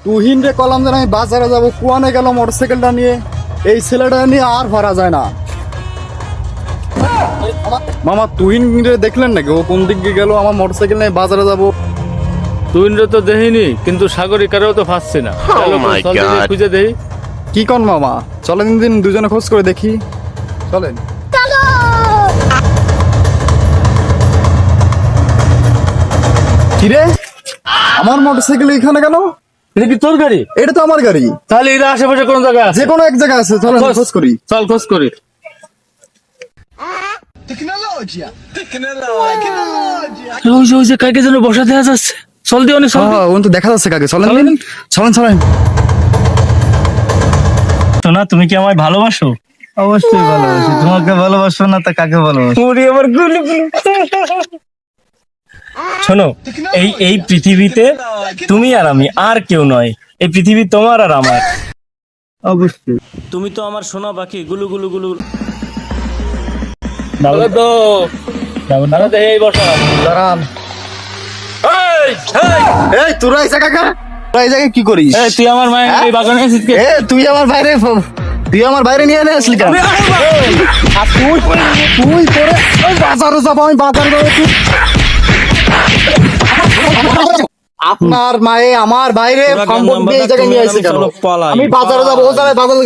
তুহিন রে কলাম যেন আমি বাজারে যাবো, কুয়ানে গেল মোটরসাইকেলটা নিয়ে, এই ছেলেটা নিয়ে আর ভরা যায় না। মামা তুহিন রে দেখলেন নাকি? ও কোন দিক দিয়ে গেল? আমার মোটরসাইকেল নিয়ে বাজারে যাবো। তুই তো দেখিনি, কিন্তু সাগরিকারেও তো ফাঁসছে না। চলো তো, চল দেখি, খুঁজে দেই। কি কন মামা, চলেন দিন দুজনে খোঁজ করে দেখি, চলেন। কিরে, আমার মোটরসাইকেল এখানে কেন? এটা কি তোর গাড়ি? এটা তো আমার গাড়ি। তাহলে এরা আশেপাশে কোন জায়গায় আছে? যে কোনো এক জায়গায় আছে, চলেন খোঁজ করি। চল খোঁজ করি। ওই যে কাকে যেন বসা দেখা যাচ্ছে। চল দি অনেক, চল দি। হ্যাঁ, ওন তো দেখা যাচ্ছে কাকে। চলেন দিন, চলেন চলেন। সোনা, তুমি কি আমায় ভালোবাসো? অবশ্যই ভালোবাসি। তোমাকে ভালোবাসো না তা কাকে ভালোবাসো? ওরে আমার গুলু গুলু। শোনো, এই পৃথিবীতে তুমি আর আমি, আর কেউ নয়। এই পৃথিবী তোমার আর আমার। অবশ্যই। তুমি তো আমার সোনা পাখি, গুলু গুলু গুলু। চলো তো, দাঁড়া দে, এই বসা। দাঁড়ান। এই, এই, এই তোরা এই জায়গা তোরা এই জায়গায় কি করিস? এই, তুই আমার মায়ের এই বাগানে এসেছিস কে? তুই আমার বাইরে নিয়ে এনে আসলি কেন? আর তুই করে বাজারে যাবো, আমি বাজারে যাবো। আপনার মায়ে আমার বাইরে সম্পদ দিয়ে এই জায়গায় নিয়ে আসছে কেন? চলো পালাই। আমি বাজারে যাবো, ও জায়গায় বাজারে